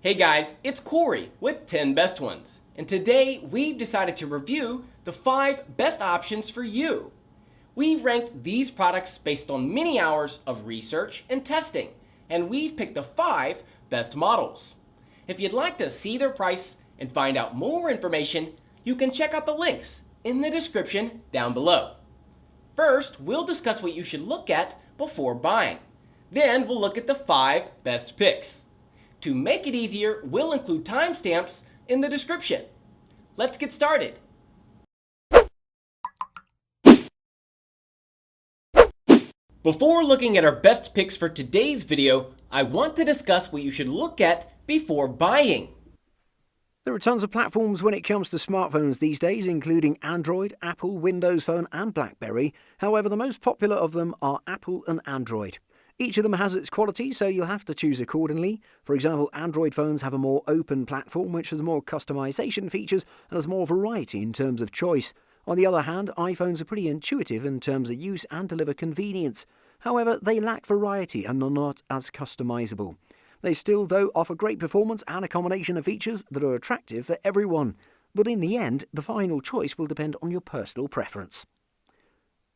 Hey guys, it's Corey with 10 Best Ones, and today we've decided to review the 5 best options for you. We've ranked these products based on many hours of research and testing, and we've picked the 5 best models. If you'd like to see their price and find out more information, you can check out the links in the description down below. First, we'll discuss what you should look at before buying. Then we'll look at the 5 best picks. To make it easier, we'll include timestamps in the description. Let's get started. Before looking at our best picks for today's video, I want to discuss what you should look at before buying. There are tons of platforms when it comes to smartphones these days, including Android, Apple, Windows Phone and BlackBerry. However, the most popular of them are Apple and Android. Each of them has its qualities, so you'll have to choose accordingly. For example, Android phones have a more open platform which has more customization features and has more variety in terms of choice. On the other hand, iPhones are pretty intuitive in terms of use and deliver convenience. However, they lack variety and are not as customizable. They still, though, offer great performance and a combination of features that are attractive for everyone. But in the end, the final choice will depend on your personal preference.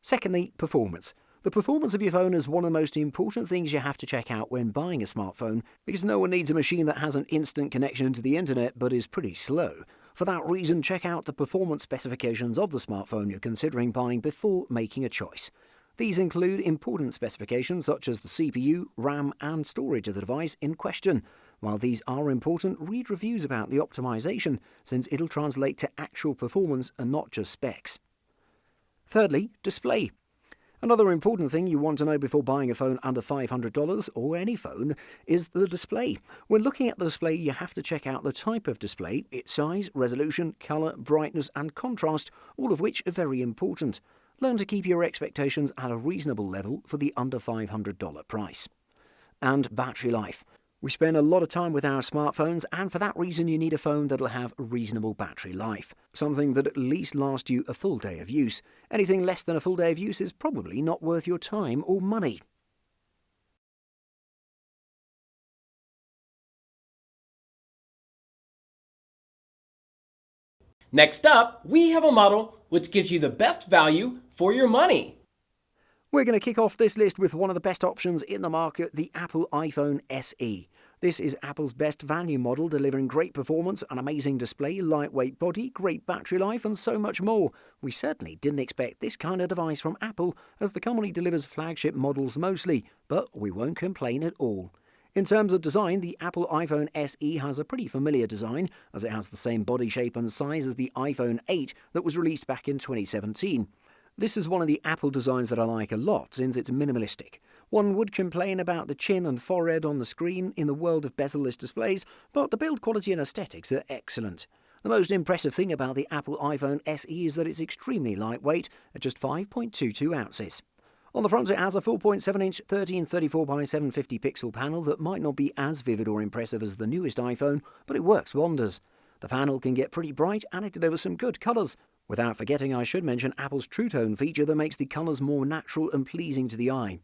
Secondly, performance. The performance of your phone is one of the most important things you have to check out when buying a smartphone, because no one needs a machine that has an instant connection to the internet but is pretty slow. For that reason, check out the performance specifications of the smartphone you're considering buying before making a choice. These include important specifications such as the CPU, RAM and storage of the device in question. While these are important, read reviews about the optimization, since it'll translate to actual performance and not just specs. Thirdly, display. Another important thing you want to know before buying a phone under $500 or any phone is the display. When looking at the display, you have to check out the type of display, its size, resolution, color, brightness and contrast, all of which are very important. Learn to keep your expectations at a reasonable level for the under $500 price. And battery life. We spend a lot of time with our smartphones, and for that reason you need a phone that'll have a reasonable battery life. Something that at least lasts you a full day of use. Anything less than a full day of use is probably not worth your time or money. Next up, we have a model which gives you the best value for your money. We're going to kick off this list with one of the best options in the market, the Apple iPhone SE. This is Apple's best value model, delivering great performance, an amazing display, lightweight body, great battery life and so much more. We certainly didn't expect this kind of device from Apple, as the company delivers flagship models mostly, but we won't complain at all. In terms of design, the Apple iPhone SE has a pretty familiar design, as it has the same body shape and size as the iPhone 8 that was released back in 2017. This is one of the Apple designs that I like a lot, since it's minimalistic. One would complain about the chin and forehead on the screen in the world of bezel-less displays, but the build quality and aesthetics are excellent. The most impressive thing about the Apple iPhone SE is that it's extremely lightweight at just 5.22 ounces. On the front it has a 4.7-inch 1334 by 750 pixel panel that might not be as vivid or impressive as the newest iPhone, but it works wonders. The panel can get pretty bright and it delivers some good colours. Without forgetting, I should mention Apple's True Tone feature that makes the colours more natural and pleasing to the eye.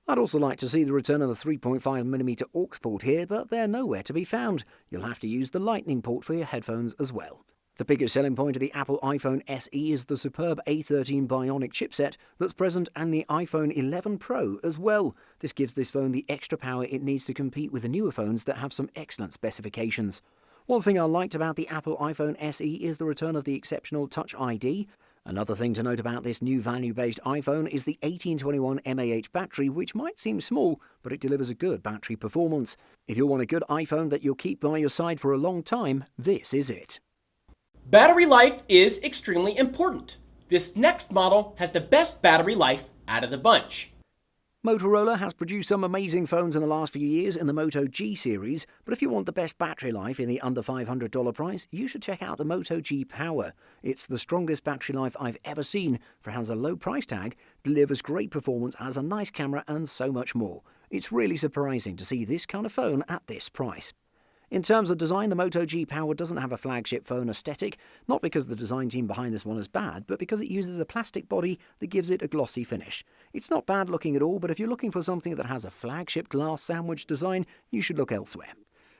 I'd also like to see the return of the 3.5mm aux port here, but they're nowhere to be found. You'll have to use the Lightning port for your headphones as well. The biggest selling point of the Apple iPhone SE is the superb A13 Bionic chipset that's present in the iPhone 11 Pro as well. This gives this phone the extra power it needs to compete with the newer phones that have some excellent specifications. One thing I liked about the Apple iPhone SE is the return of the exceptional Touch ID. Another thing to note about this new value-based iPhone is the 1821 mAh battery, which might seem small, but it delivers a good battery performance. If you want a good iPhone that you'll keep by your side for a long time, this is it. Battery life is extremely important. This next model has the best battery life out of the bunch. Motorola has produced some amazing phones in the last few years in the Moto G series, but if you want the best battery life in the under $500 price, you should check out the Moto G Power. It's the strongest battery life I've ever seen, for it has a low price tag, delivers great performance, has a nice camera and so much more. It's really surprising to see this kind of phone at this price. In terms of design, the Moto G Power doesn't have a flagship phone aesthetic, not because the design team behind this one is bad, but because it uses a plastic body that gives it a glossy finish. It's not bad looking at all, but if you're looking for something that has a flagship glass sandwich design, you should look elsewhere.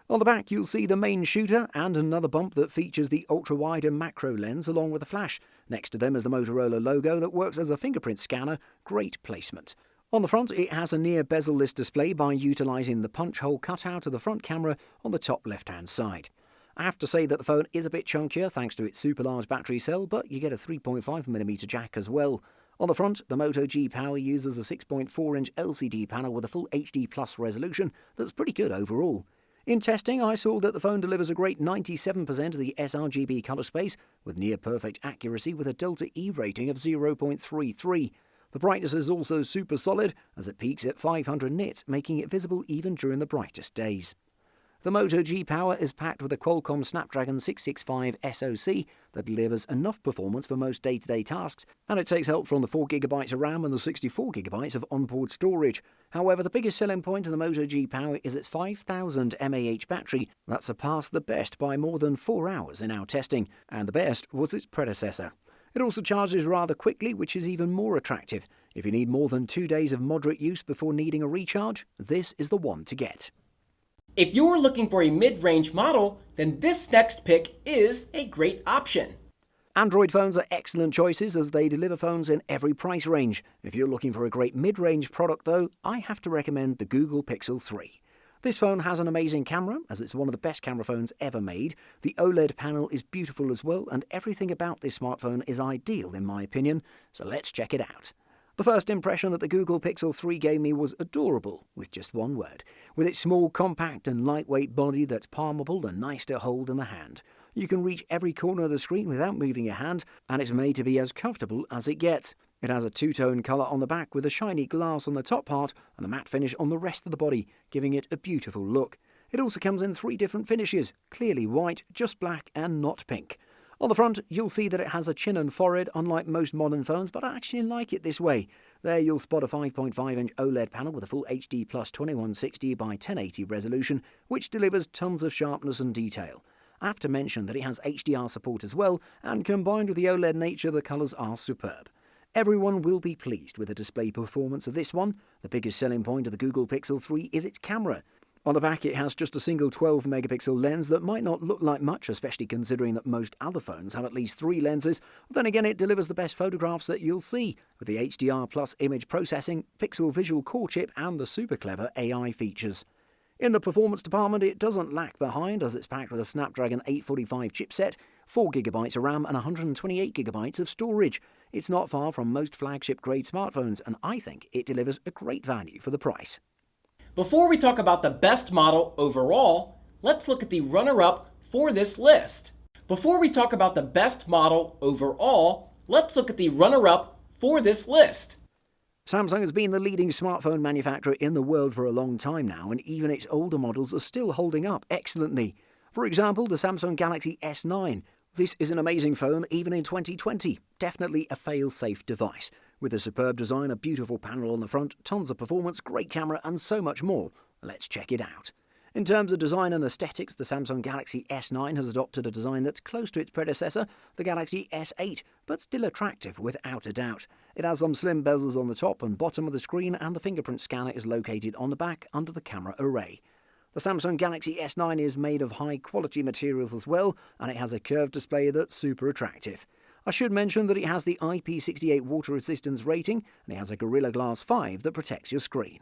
On the back, you'll see the main shooter and another bump that features the ultra-wide and macro lens along with a flash. Next to them is the Motorola logo that works as a fingerprint scanner. Great placement. On the front, it has a near bezel-less display by utilising the punch hole cutout of the front camera on the top left-hand side. I have to say that the phone is a bit chunkier thanks to its super large battery cell, but you get a 3.5mm jack as well. On the front, the Moto G Power uses a 6.4-inch LCD panel with a full HD Plus resolution that's pretty good overall. In testing, I saw that the phone delivers a great 97% of the sRGB colour space with near-perfect accuracy with a Delta E rating of 0.33. The brightness is also super solid as it peaks at 500 nits, making it visible even during the brightest days. The Moto G Power is packed with a Qualcomm Snapdragon 665 SoC that delivers enough performance for most day-to-day tasks, and it takes help from the 4GB of RAM and the 64GB of onboard storage. However, the biggest selling point of the Moto G Power is its 5000 mAh battery that surpassed the best by more than 4 hours in our testing, and the best was its predecessor. It also charges rather quickly, which is even more attractive. If you need more than 2 days of moderate use before needing a recharge, this is the one to get. If you're looking for a mid-range model, then this next pick is a great option. Android phones are excellent choices as they deliver phones in every price range. If you're looking for a great mid-range product though, I have to recommend the Google Pixel 3. This phone has an amazing camera, as it's one of the best camera phones ever made. The OLED panel is beautiful as well, and everything about this smartphone is ideal in my opinion, so let's check it out. The first impression that the Google Pixel 3 gave me was adorable, with just one word. With its small, compact and lightweight body that's palmable and nice to hold in the hand. You can reach every corner of the screen without moving your hand, and it's made to be as comfortable as it gets. It has a two-tone colour on the back with a shiny glass on the top part and a matte finish on the rest of the body, giving it a beautiful look. It also comes in 3 different finishes, clearly white, just black and not pink. On the front, you'll see that it has a chin and forehead, unlike most modern phones, but I actually like it this way. There you'll spot a 5.5-inch OLED panel with a full HD plus 2160 by 1080 resolution, which delivers tons of sharpness and detail. I have to mention that it has HDR support as well, and combined with the OLED nature, the colours are superb. Everyone will be pleased with the display performance of this one. The biggest selling point of the Google Pixel 3 is its camera. On the back, it has just a single 12-megapixel lens that might not look like much, especially considering that most other phones have at least 3 lenses. Then again, it delivers the best photographs that you'll see, with the HDR plus image processing, Pixel Visual Core chip and the super clever AI features. In the performance department, it doesn't lag behind as it's packed with a Snapdragon 845 chipset, 4GB of RAM and 128GB of storage. It's not far from most flagship-grade smartphones, and I think it delivers a great value for the price. Before we talk about the best model overall, let's look at the runner-up for this list. Before we talk about the best model overall, let's look at the runner-up for this list. Samsung has been the leading smartphone manufacturer in the world for a long time now, and even its older models are still holding up excellently. For example, the Samsung Galaxy S9. This is an amazing phone even in 2020. Definitely a fail-safe device. With a superb design, a beautiful panel on the front, tons of performance, great camera and so much more. Let's check it out. In terms of design and aesthetics, the Samsung Galaxy S9 has adopted a design that's close to its predecessor, the Galaxy S8, but still attractive without a doubt. It has some slim bezels on the top and bottom of the screen, and the fingerprint scanner is located on the back under the camera array. The Samsung Galaxy S9 is made of high-quality materials as well, and it has a curved display that's super attractive. I should mention that it has the IP68 water resistance rating, and it has a Gorilla Glass 5 that protects your screen.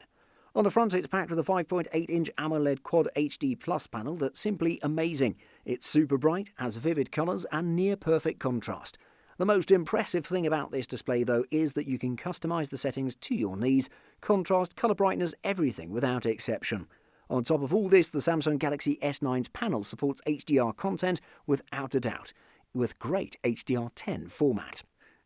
On the front, it's packed with a 5.8-inch AMOLED Quad HD Plus panel that's simply amazing. It's super bright, has vivid colours and near-perfect contrast. The most impressive thing about this display, though, is that you can customise the settings to your needs, contrast, colour brightness, everything without exception. On top of all this, the Samsung Galaxy S9's panel supports HDR content without a doubt, with great HDR10 format.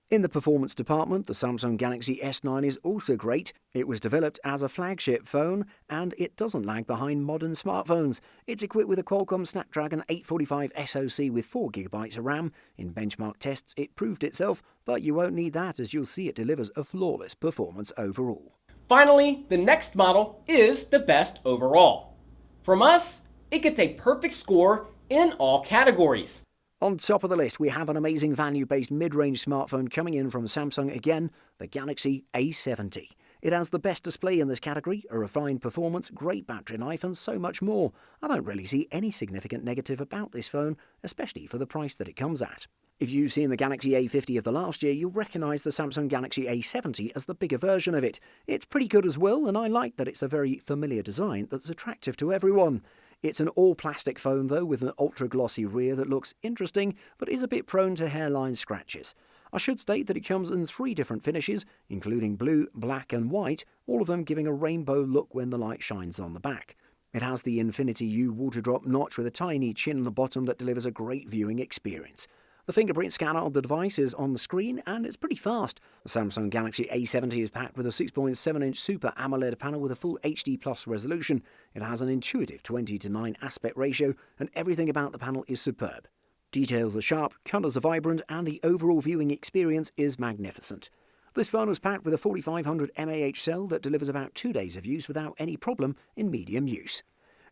In the performance department, the Samsung Galaxy S9 is also great. It was developed as a flagship phone, and it doesn't lag behind modern smartphones. It's equipped with a Qualcomm Snapdragon 845 SoC with 4GB of RAM. In benchmark tests, it proved itself, but you won't need that as you'll see it delivers a flawless performance overall. Finally, the next model is the best overall. From us, it gets a perfect score in all categories. On top of the list, we have an amazing value-based mid-range smartphone coming in from Samsung again, the Galaxy A70. It has the best display in this category, a refined performance, great battery life and so much more. I don't really see any significant negative about this phone, especially for the price that it comes at. If you've seen the Galaxy A50 of the last year, you'll recognise the Samsung Galaxy A70 as the bigger version of it. It's pretty good as well, and I like that it's a very familiar design that's attractive to everyone. It's an all-plastic phone though, with an ultra-glossy rear that looks interesting, but is a bit prone to hairline scratches. I should state that it comes in 3 different finishes, including blue, black and white, all of them giving a rainbow look when the light shines on the back. It has the Infinity U water drop notch with a tiny chin on the bottom that delivers a great viewing experience. The fingerprint scanner of the device is on the screen and it's pretty fast. The Samsung Galaxy A70 is packed with a 6.7-inch Super AMOLED panel with a full HD Plus resolution. It has an intuitive 20:9 aspect ratio and everything about the panel is superb. Details are sharp, colours are vibrant and the overall viewing experience is magnificent. This phone was packed with a 4500 mAh cell that delivers about 2 days of use without any problem in medium use.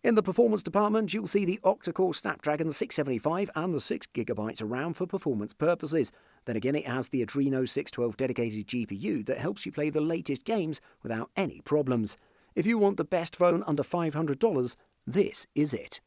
In the performance department, you'll see the octa-core Snapdragon 675 and the 6GB of RAM for performance purposes. Then again, it has the Adreno 612 dedicated GPU that helps you play the latest games without any problems. If you want the best phone under $500, this is it.